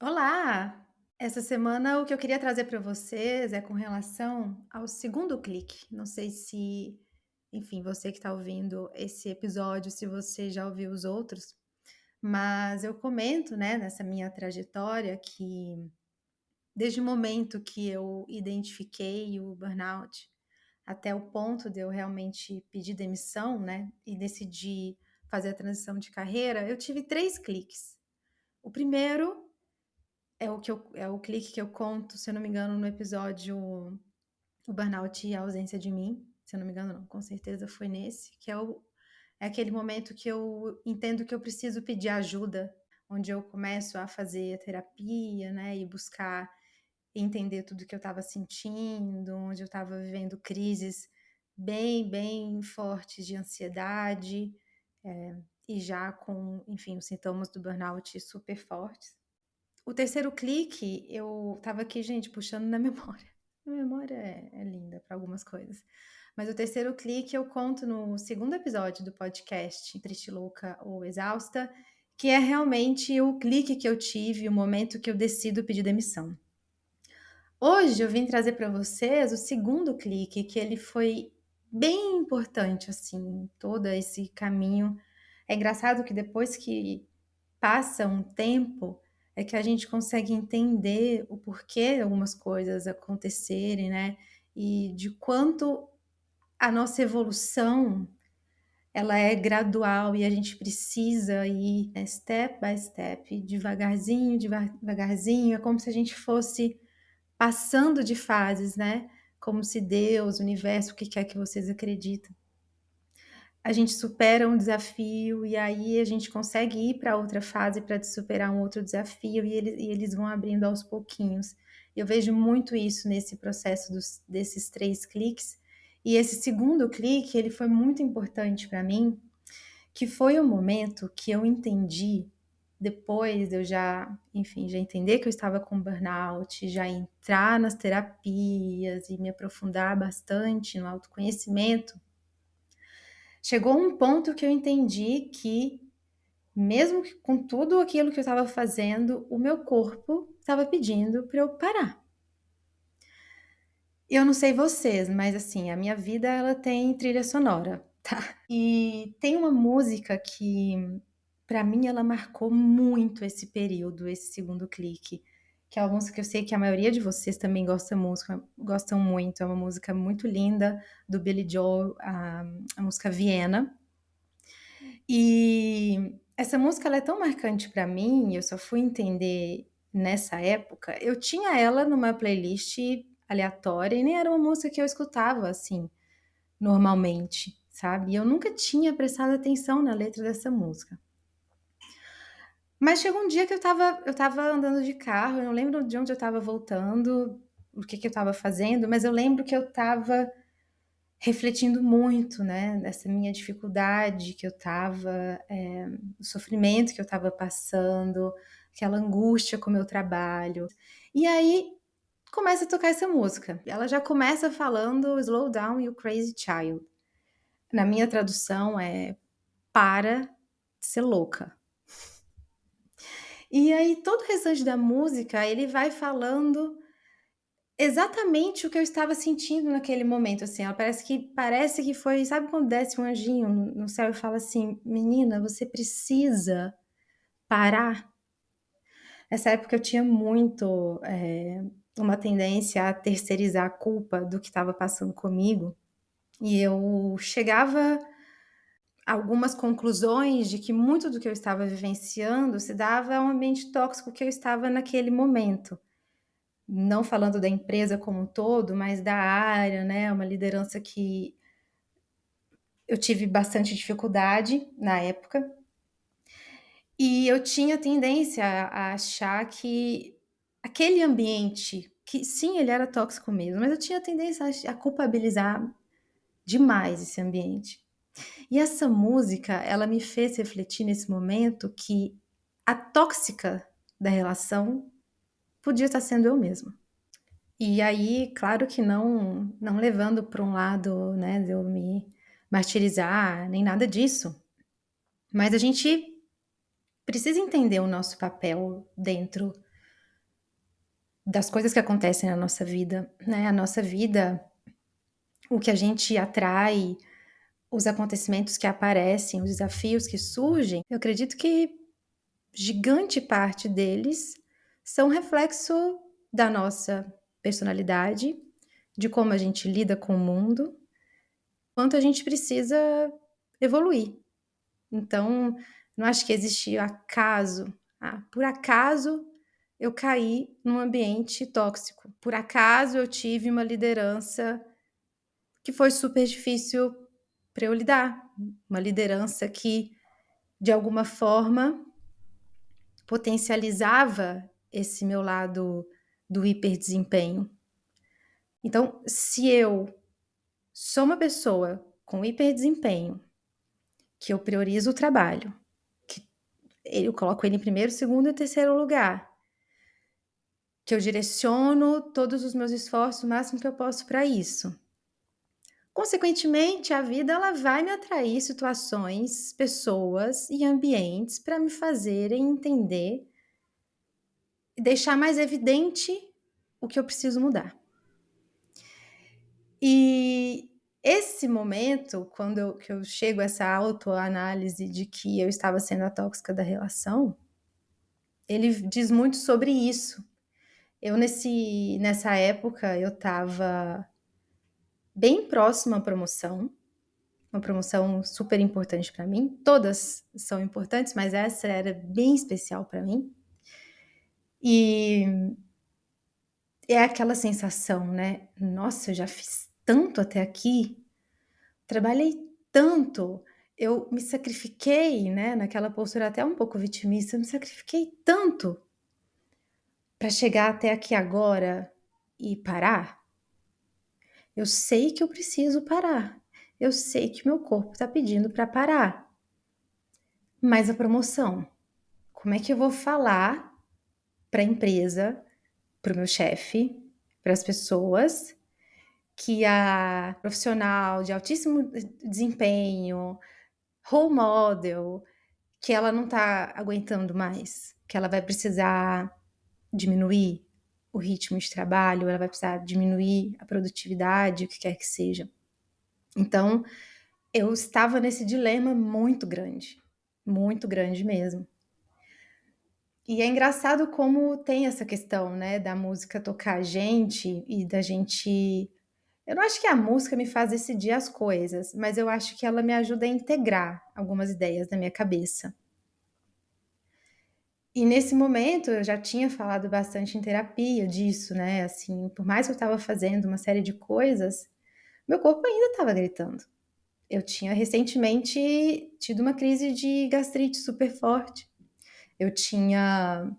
Olá! Essa semana o que eu queria trazer para vocês é com relação ao segundo clique. Não sei se, enfim, você que está ouvindo esse episódio, se você já ouviu os outros, mas eu comento, né, nessa minha trajetória que desde o momento que eu identifiquei o burnout até o ponto de eu realmente pedir demissão, né, e decidir fazer a transição de carreira, eu tive 3 cliques. O primeiro é o clique que eu conto, se eu não me engano, no episódio O Burnout e a Ausência de Mim, se eu não me engano não, com certeza foi nesse, que é aquele momento que eu entendo que eu preciso pedir ajuda, onde eu começo a fazer terapia, né, e buscar entender tudo que eu estava sentindo, onde eu estava vivendo crises bem fortes de ansiedade, e já com, enfim, os sintomas do burnout super fortes. O terceiro clique, eu estava aqui, gente, puxando na memória. Minha memória é linda para algumas coisas. Mas o terceiro clique eu conto no segundo episódio do podcast Triste, Louca ou Exausta, que é realmente o clique que eu tive, o momento que eu decido pedir demissão. Hoje eu vim trazer para vocês o segundo clique, que ele foi bem importante, assim, todo esse caminho. É engraçado que depois que passa um tempo, é que a gente consegue entender o porquê algumas coisas acontecerem, né, e de quanto a nossa evolução, ela é gradual e a gente precisa ir, step by step, devagarzinho, devagarzinho, é como se a gente fosse passando de fases, né, como se Deus, o universo, o que quer que vocês acreditem, a gente supera um desafio e aí a gente consegue ir para outra fase para superar um outro desafio e eles vão abrindo aos pouquinhos. Eu vejo muito isso nesse processo desses 3 cliques. E esse segundo clique, ele foi muito importante para mim, que foi o momento que eu entendi, depois de eu já, enfim, já entender que eu estava com burnout, já entrar nas terapias e me aprofundar bastante no autoconhecimento, chegou um ponto que eu entendi que, mesmo que com tudo aquilo que eu estava fazendo, o meu corpo estava pedindo para eu parar. Eu não sei vocês, mas assim, a minha vida ela tem trilha sonora, tá? E tem uma música que, para mim, ela marcou muito esse período, esse segundo clique, que é uma música que eu sei que a maioria de vocês também gostam muito. É uma música muito linda do Billy Joel, a música Viena. E essa música ela é tão marcante para mim, eu só fui entender nessa época. Eu tinha ela numa playlist aleatória e nem era uma música que eu escutava assim normalmente, sabe? E eu nunca tinha prestado atenção na letra dessa música. Mas chegou um dia que eu estava andando de carro, eu não lembro de onde eu estava voltando, o que eu estava fazendo, mas eu lembro que eu estava refletindo muito, né, nessa minha dificuldade que eu estava, o sofrimento que eu estava passando, aquela angústia com o meu trabalho. E aí começa a tocar essa música. Ela já começa falando "Slow down, you crazy child". Na minha tradução é "para de ser louca". E aí todo o restante da música, ele vai falando exatamente o que eu estava sentindo naquele momento, assim, ela parece que foi, sabe quando desce um anjinho no céu e fala assim: "Menina, você precisa parar". Nessa época eu tinha muito, uma tendência a terceirizar a culpa do que estava passando comigo, e eu chegava a algumas conclusões de que muito do que eu estava vivenciando se dava a um ambiente tóxico que eu estava naquele momento. Não falando da empresa como um todo, mas da área, né, uma liderança que eu tive bastante dificuldade na época, e eu tinha tendência a achar que aquele ambiente, que sim, ele era tóxico mesmo, mas eu tinha tendência a culpabilizar demais esse ambiente. E essa música, ela me fez refletir nesse momento que a tóxica da relação podia estar sendo eu mesma. E aí, claro que não levando para um lado, né, de eu me martirizar, nem nada disso, mas a gente precisa entender o nosso papel dentro das coisas que acontecem na nossa vida, né. A nossa vida, o que a gente atrai, os acontecimentos que aparecem, os desafios que surgem, eu acredito que gigante parte deles são reflexo da nossa personalidade, de como a gente lida com o mundo, quanto a gente precisa evoluir. Então, não acho que existe acaso. Ah, por acaso eu caí num ambiente tóxico. Por acaso eu tive uma liderança que foi super difícil para eu lidar. Uma liderança que, de alguma forma, potencializava esse meu lado do hiperdesempenho. Então, se eu sou uma pessoa com hiperdesempenho, que eu priorizo o trabalho, que eu coloco ele em primeiro, segundo e terceiro lugar, que eu direciono todos os meus esforços o máximo que eu posso para isso. Consequentemente, a vida ela vai me atrair situações, pessoas e ambientes para me fazerem entender e deixar mais evidente o que eu preciso mudar. E esse momento, quando que eu chego a essa autoanálise de que eu estava sendo a tóxica da relação, ele diz muito sobre isso. Eu nessa época eu estava bem próxima à promoção, uma promoção super importante para mim, todas são importantes, mas essa era bem especial para mim. E é aquela sensação, né, "Nossa, eu já fiz tanto até aqui, trabalhei tanto, eu me sacrifiquei", né, naquela postura até um pouco vitimista, "eu me sacrifiquei tanto para chegar até aqui agora e parar". Eu sei que eu preciso parar. Eu sei que meu corpo está pedindo para parar. Mas a promoção, como é que eu vou falar para a empresa, para o meu chefe, para as pessoas, que a profissional de altíssimo desempenho, role model, que ela não está aguentando mais, que ela vai precisar diminuir o ritmo de trabalho, ela vai precisar diminuir a produtividade, o que quer que seja. Então, eu estava nesse dilema muito grande mesmo. E é engraçado como tem essa questão, né, da música tocar a gente e da gente eu não acho que a música me faz decidir as coisas, mas eu acho que ela me ajuda a integrar algumas ideias na minha cabeça. E nesse momento eu já tinha falado bastante em terapia disso, né, assim, por mais que eu estava fazendo uma série de coisas, meu corpo ainda estava gritando. Eu tinha recentemente tido uma crise de gastrite super forte. Eu tinha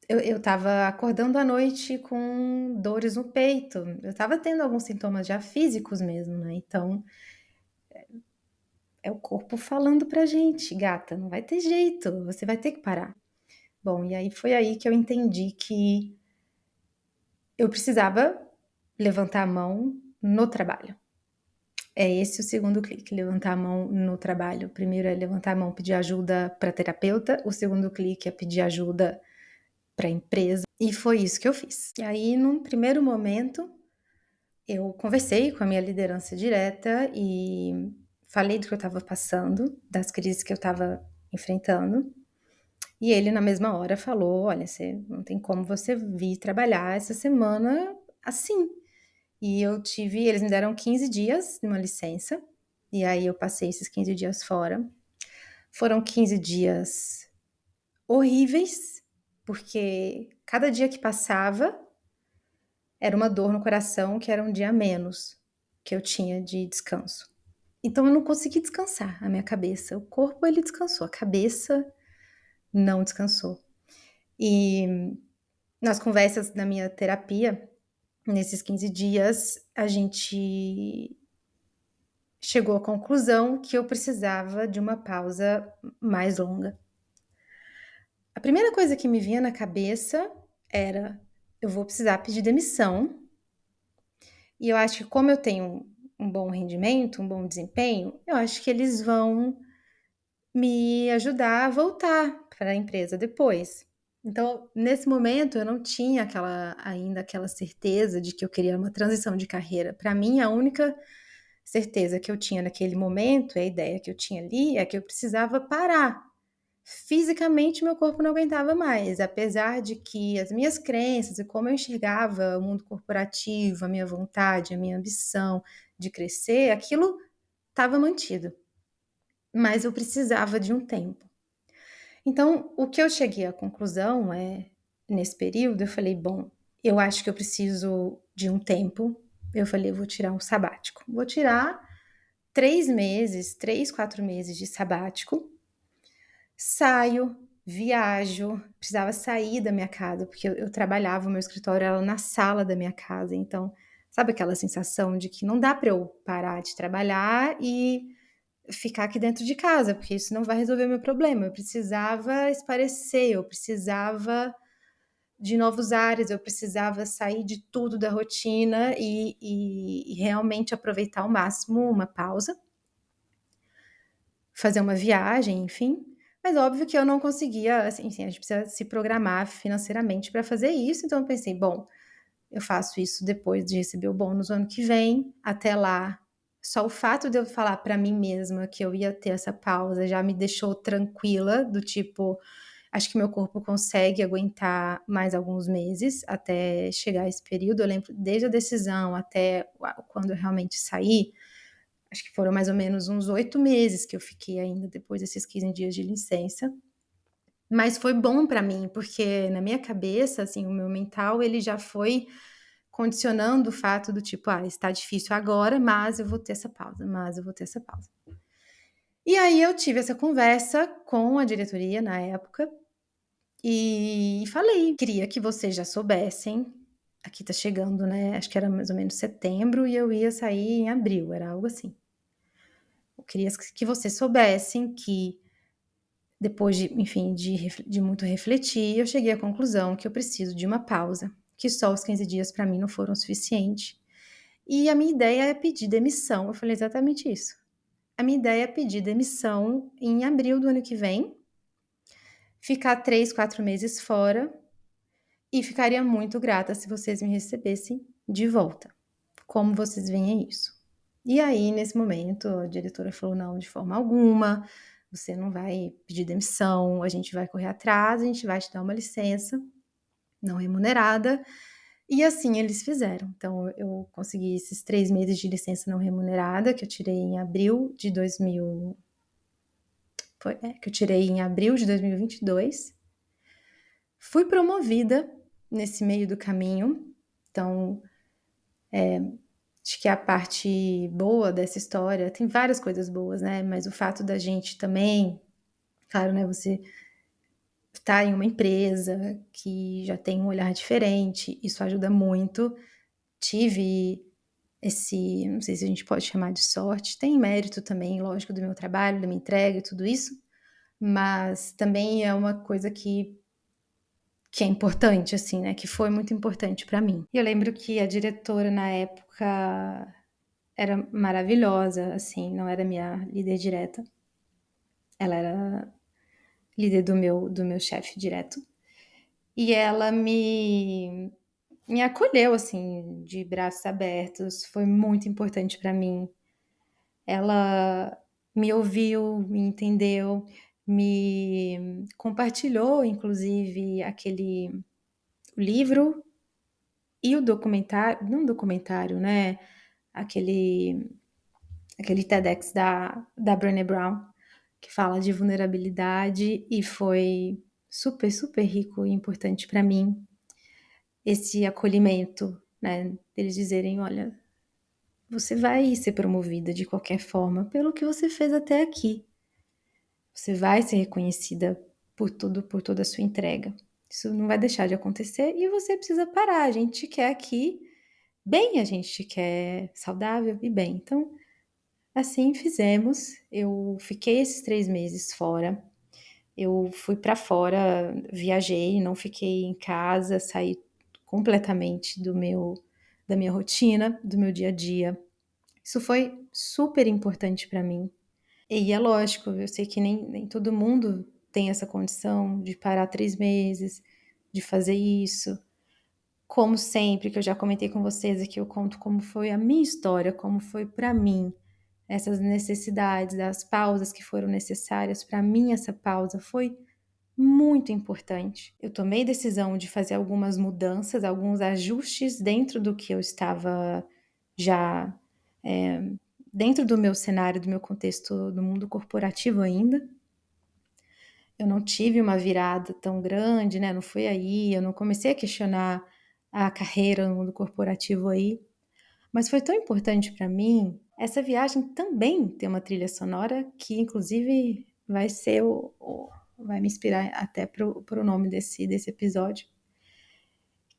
eu estava acordando à noite com dores no peito, eu estava tendo alguns sintomas já físicos mesmo, né, então, é o corpo falando pra gente: "Gata, não vai ter jeito, você vai ter que parar". Bom, e aí foi aí que eu entendi que eu precisava levantar a mão no trabalho. É esse o segundo clique, levantar a mão no trabalho. O primeiro é levantar a mão, pedir ajuda para terapeuta, o segundo clique é pedir ajuda para empresa, e foi isso que eu fiz. E aí, num primeiro momento, eu conversei com a minha liderança direta e falei do que eu estava passando, das crises que eu estava enfrentando, e ele na mesma hora falou: "Olha, você não tem como você vir trabalhar essa semana assim". E eles me deram 15 dias de uma licença, e aí eu passei esses 15 dias fora. Foram 15 dias horríveis, porque cada dia que passava era uma dor no coração, que era um dia a menos que eu tinha de descanso. Então eu não consegui descansar a minha cabeça. O corpo ele descansou, a cabeça não descansou. E nas conversas da minha terapia, nesses 15 dias, a gente chegou à conclusão que eu precisava de uma pausa mais longa. A primeira coisa que me vinha na cabeça era: eu vou precisar pedir demissão, e eu acho que como eu tenho um bom rendimento, um bom desempenho, eu acho que eles vão me ajudar a voltar para a empresa depois. Então, nesse momento, eu não tinha aquela certeza de que eu queria uma transição de carreira. Para mim, a única certeza que eu tinha naquele momento, e a ideia que eu tinha ali, é que eu precisava parar. Fisicamente, meu corpo não aguentava mais, apesar de que as minhas crenças e como eu enxergava o mundo corporativo, a minha vontade, a minha ambição de crescer, aquilo estava mantido, mas eu precisava de um tempo. Então, o que eu cheguei à conclusão nesse período, eu falei: "Bom, eu acho que eu preciso de um tempo". Eu falei: "Eu vou tirar um sabático. Vou tirar 3 meses, 3, 4 meses de sabático, saio, viajo". Precisava sair da minha casa, porque eu trabalhava, o meu escritório era na sala da minha casa, então, sabe aquela sensação de que não dá para eu parar de trabalhar e ficar aqui dentro de casa, porque isso não vai resolver o meu problema. Eu precisava espairecer, eu precisava de novos ares, eu precisava sair de tudo da rotina e realmente aproveitar ao máximo uma pausa, fazer uma viagem, enfim. Mas óbvio que eu não conseguia, assim, a gente precisa se programar financeiramente para fazer isso, então eu pensei: "Bom, eu faço isso depois de receber o bônus o ano que vem, até lá, só o fato de eu falar pra mim mesma que eu ia ter essa pausa já me deixou tranquila, do tipo, acho que meu corpo consegue aguentar mais alguns meses até chegar esse período. Eu lembro desde a decisão até quando eu realmente saí, acho que foram mais ou menos uns 8 meses que eu fiquei ainda depois desses 15 dias de licença. Mas foi bom pra mim, porque na minha cabeça, assim, o meu mental, ele já foi condicionando o fato do tipo: "Ah, está difícil agora, mas eu vou ter essa pausa, mas eu vou ter essa pausa". E aí eu tive essa conversa com a diretoria na época e falei: "Queria que vocês já soubessem, aqui tá chegando, né, acho que era mais ou menos setembro e eu ia sair em abril, era algo assim. Eu queria que vocês soubessem que depois de, enfim, de muito refletir, eu cheguei à conclusão que eu preciso de uma pausa, que só os 15 dias para mim não foram suficiente. E a minha ideia é pedir demissão". Eu falei exatamente isso. "A minha ideia é pedir demissão em abril do ano que vem, ficar 3, 4 meses fora e ficaria muito grata se vocês me recebessem de volta. Como vocês veem isso?". E aí, nesse momento, a diretora falou: "Não, de forma alguma, você não vai pedir demissão, a gente vai correr atrás, a gente vai te dar uma licença não remunerada". E assim eles fizeram. Então eu consegui esses 3 meses de licença não remunerada, que eu tirei em abril de 2000 que eu tirei em abril de 2022. Fui promovida nesse meio do caminho, então, acho que a parte boa dessa história tem várias coisas boas, né, mas o fato da gente também, claro, né, você tá em uma empresa que já tem um olhar diferente, isso ajuda muito. Tive não sei se a gente pode chamar de sorte, tem mérito também, lógico, do meu trabalho, da minha entrega e tudo isso, mas também é uma coisa que é importante, assim, né, que foi muito importante pra mim. E eu lembro que a diretora na época era maravilhosa, assim, não era minha líder direta, ela era líder do meu chefe direto, e ela me acolheu, assim, de braços abertos, foi muito importante pra mim. Ela me ouviu, me entendeu, me compartilhou inclusive o livro e o documentário, não documentário, né, aquele aquele TEDx da Brené Brown, que fala de vulnerabilidade e foi super, super rico e importante para mim, esse acolhimento, né, deles dizerem: "Olha, você vai ser promovida de qualquer forma pelo que você fez até aqui. Você vai ser reconhecida por toda a sua entrega. Isso não vai deixar de acontecer e você precisa parar. A gente te quer aqui bem, a gente te quer saudável e bem". Então, assim fizemos. Eu fiquei esses 3 meses fora. Eu fui para fora, viajei, não fiquei em casa, saí completamente da minha rotina, do meu dia a dia. Isso foi super importante para mim. E é lógico, eu sei que nem todo mundo tem essa condição de parar 3 meses, de fazer isso. Como sempre, que eu já comentei com vocês aqui, eu conto como foi a minha história, como foi para mim essas necessidades, as pausas que foram necessárias. Para mim, essa pausa foi muito importante. Eu tomei decisão de fazer algumas mudanças, alguns ajustes dentro do que eu estava já, eh, dentro do meu cenário, do meu contexto do mundo corporativo ainda. Eu não tive uma virada tão grande, né, não foi aí, eu não comecei a questionar a carreira no mundo corporativo aí, mas foi tão importante para mim. Essa viagem também tem uma trilha sonora que inclusive vai ser o vai me inspirar até para o nome desse episódio,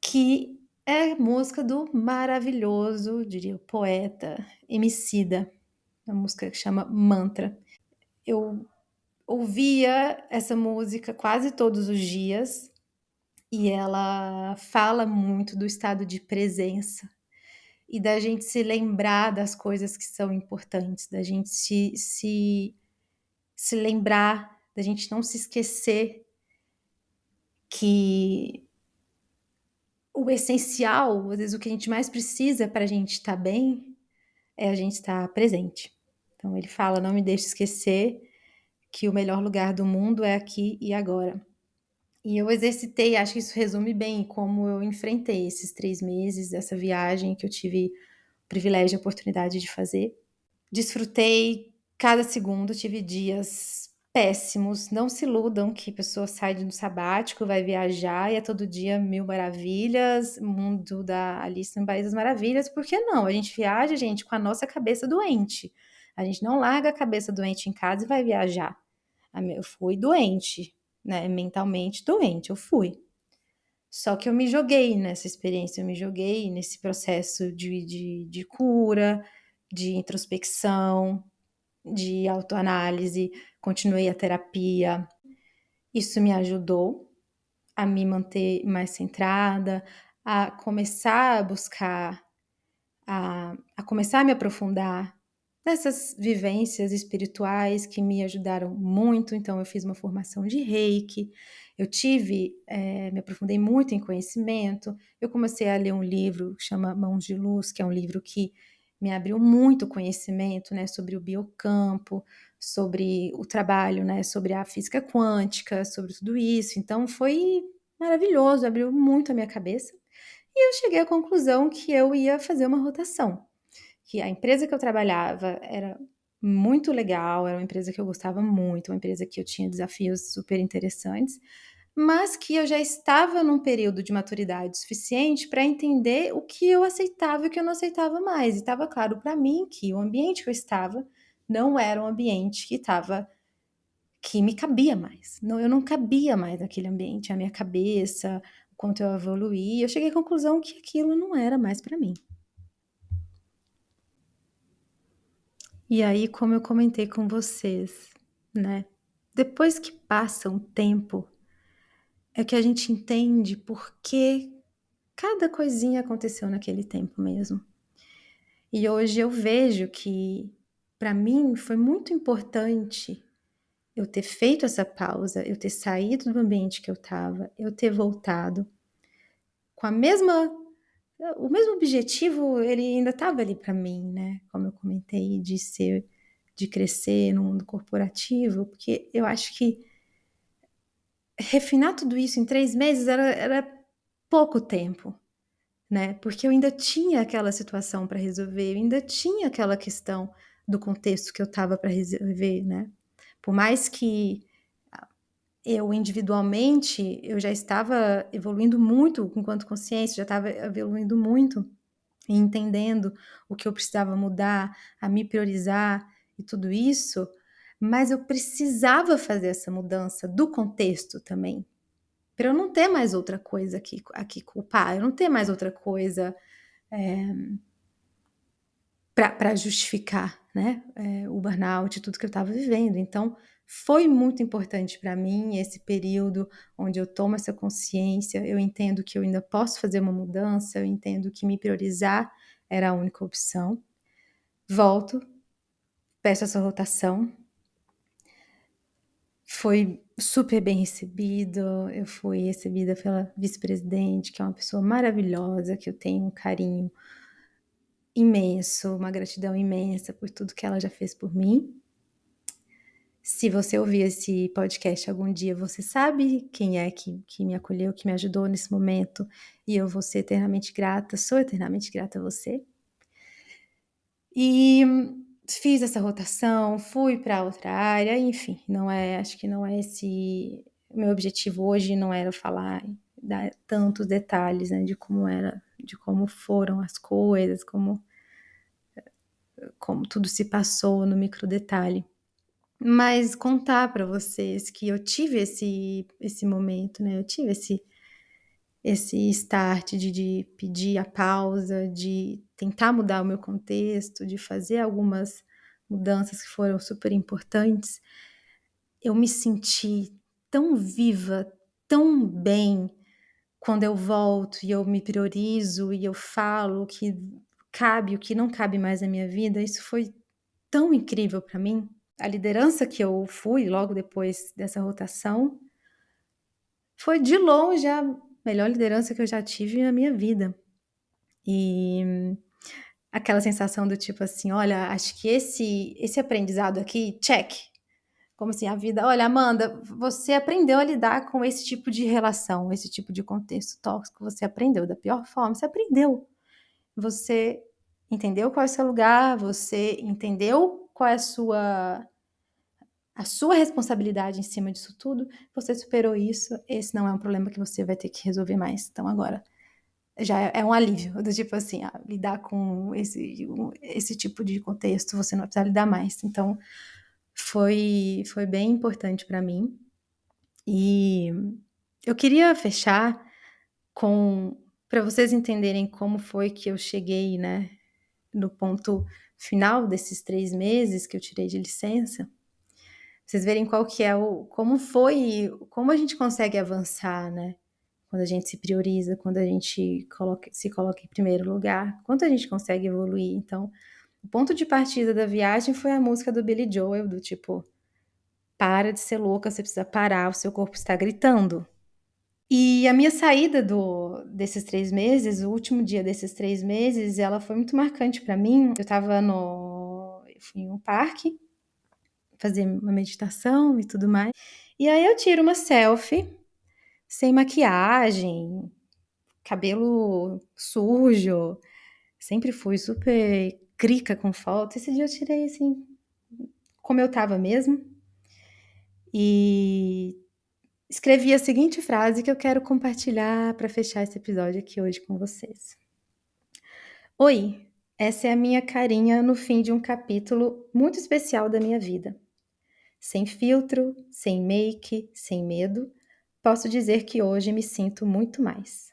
que é música do maravilhoso, diria o poeta, Emicida, uma música que chama Mantra. Eu ouvia essa música quase todos os dias e ela fala muito do estado de presença e da gente se lembrar das coisas que são importantes, da gente se lembrar, da gente não se esquecer que o essencial, às vezes o que a gente mais precisa para a gente estar bem, é a gente estar presente. Então ele fala: "Não me deixe esquecer que o melhor lugar do mundo é aqui e agora". E eu exercitei, acho que isso resume bem como eu enfrentei esses 3 meses, essa viagem que eu tive o privilégio e a oportunidade de fazer. Desfrutei cada segundo, tive dias péssimos, não se iludam que pessoa sai de um sabático, vai viajar e é todo dia mil maravilhas, mundo da Alice no País das Maravilhas, por que não? A gente viaja, gente, com a nossa cabeça doente. A gente não larga a cabeça doente em casa e vai viajar. Eu fui doente, né, mentalmente doente, eu fui. Só que eu me joguei nessa experiência, eu me joguei nesse processo de cura, de introspecção, de autoanálise, continuei a terapia. Isso me ajudou a me manter mais centrada, a começar a buscar, a começar a me aprofundar nessas vivências espirituais que me ajudaram muito. Então eu fiz uma formação de Reiki, eu tive, me aprofundei muito em conhecimento, eu comecei a ler um livro que chama Mãos de Luz, que é um livro que me abriu muito conhecimento, né, sobre o biocampo, sobre o trabalho, né, sobre a física quântica, sobre tudo isso. Então foi maravilhoso, abriu muito a minha cabeça, e eu cheguei à conclusão que eu ia fazer uma rotação, que a empresa que eu trabalhava era muito legal, era uma empresa que eu gostava muito, uma empresa que eu tinha desafios super interessantes, mas que eu já estava num período de maturidade suficiente para entender o que eu aceitava e o que eu não aceitava mais. E estava claro para mim que o ambiente que eu estava não era um ambiente que me cabia mais. Não, eu não cabia mais naquele ambiente, a minha cabeça, o quanto eu evoluí. Eu cheguei à conclusão que aquilo não era mais para mim. E aí, como eu comentei com vocês, né, depois que passa um tempo, é que a gente entende por que cada coisinha aconteceu naquele tempo mesmo. E hoje eu vejo que, para mim, foi muito importante eu ter feito essa pausa, eu ter saído do ambiente que eu estava, eu ter voltado com a mesma o mesmo objetivo, ele ainda estava ali para mim, né, como eu comentei, de crescer no mundo corporativo, porque eu acho que refinar tudo isso em 3 meses era pouco tempo, né, porque eu ainda tinha aquela situação para resolver, eu ainda tinha aquela questão do contexto que eu estava para resolver, né. Por mais que eu individualmente, eu já estava evoluindo muito enquanto consciência, já estava evoluindo muito e entendendo o que eu precisava mudar, a me priorizar e tudo isso, mas eu precisava fazer essa mudança do contexto também, para eu não ter mais outra coisa aqui culpar, eu não ter mais outra coisa, para justificar, né, o burnout e tudo que eu estava vivendo. Então, foi muito importante para mim esse período onde eu tomo essa consciência, eu entendo que eu ainda posso fazer uma mudança, eu entendo que me priorizar era a única opção. Volto, peço essa rotação, Foi super bem recebido, eu fui recebida pela vice-presidente, que é uma pessoa maravilhosa, que eu tenho um carinho imenso, uma gratidão imensa por tudo que ela já fez por mim. Se você ouvir esse podcast algum dia, você sabe quem é que me acolheu, que me ajudou nesse momento, e eu vou ser eternamente grata, sou eternamente grata a você. E fiz essa rotação, fui para outra área, enfim, acho que não é esse o meu objetivo hoje não era falar, dar tantos detalhes, né, de como era, de como foram as coisas, como tudo se passou no micro detalhe. Mas contar para vocês que eu tive esse momento, né, eu tive esse start de pedir a pausa, de tentar mudar o meu contexto, de fazer algumas mudanças que foram super importantes. Eu me senti tão viva, tão bem, quando eu volto e eu me priorizo e eu falo o que cabe, o que não cabe mais na minha vida, isso foi tão incrível para mim. A liderança que eu fui logo depois dessa rotação foi de longe a melhor liderança que eu já tive na minha vida. E aquela sensação do tipo assim: "Olha, acho que esse aprendizado aqui, check". Como assim, a vida: "Olha, Amanda, você aprendeu a lidar com esse tipo de relação, esse tipo de contexto tóxico, você aprendeu da pior forma, você aprendeu. Você entendeu qual é o seu lugar, você entendeu qual é a sua responsabilidade em cima disso tudo, você superou isso, esse não é um problema que você vai ter que resolver mais. Então agora já é um alívio, do tipo assim, lidar com esse tipo de contexto, você não vai precisar lidar mais". Então foi bem importante para mim. E eu queria fechar com para vocês entenderem como foi que eu cheguei, né, no ponto final desses 3 meses que eu tirei de licença. Vocês verem qual que é o como a gente consegue avançar, né, quando a gente se prioriza, quando a gente se coloca em primeiro lugar, quanto a gente consegue evoluir. Então, o ponto de partida da viagem foi a música do Billy Joel, do tipo: "Para de ser louca, você precisa parar, o seu corpo está gritando". E a minha saída desses 3 meses, o último dia desses 3 meses, ela foi muito marcante para mim. Eu fui em um parque fazer uma meditação e tudo mais. E aí eu tiro uma selfie, sem maquiagem, cabelo sujo, sempre fui super crica com foto. Esse dia eu tirei, assim, como eu estava mesmo, e escrevi a seguinte frase que eu quero compartilhar para fechar esse episódio aqui hoje com vocês. Oi, essa é a minha carinha no fim de um capítulo muito especial da minha vida. Sem filtro, sem make, sem medo, posso dizer que hoje me sinto muito mais.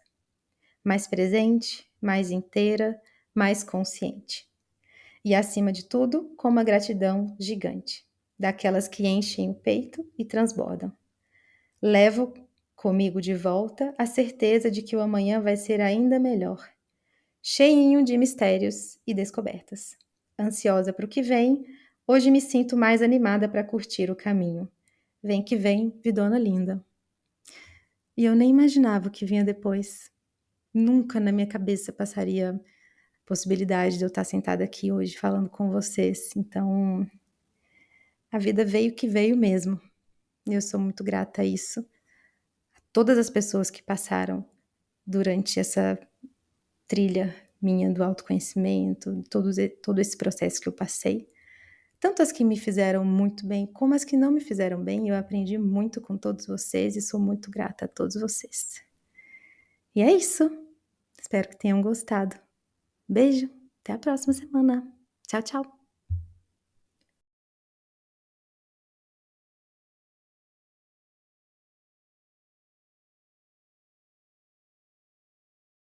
Mais presente, mais inteira, mais consciente. E acima de tudo, com uma gratidão gigante, daquelas que enchem o peito e transbordam. Levo comigo de volta a certeza de que o amanhã vai ser ainda melhor, cheinho de mistérios e descobertas. Ansiosa para o que vem, hoje me sinto mais animada para curtir o caminho. Vem que vem, vidona linda. E eu nem imaginava o que vinha depois. Nunca na minha cabeça passaria a possibilidade de eu estar sentada aqui hoje falando com vocês. Então, a vida veio que veio mesmo. E eu sou muito grata a isso. A todas as pessoas que passaram durante essa trilha minha do autoconhecimento, todo esse processo que eu passei. Tanto as que me fizeram muito bem, como as que não me fizeram bem, eu aprendi muito com todos vocês e sou muito grata a todos vocês. E é isso. Espero que tenham gostado. Beijo, até a próxima semana. Tchau, tchau.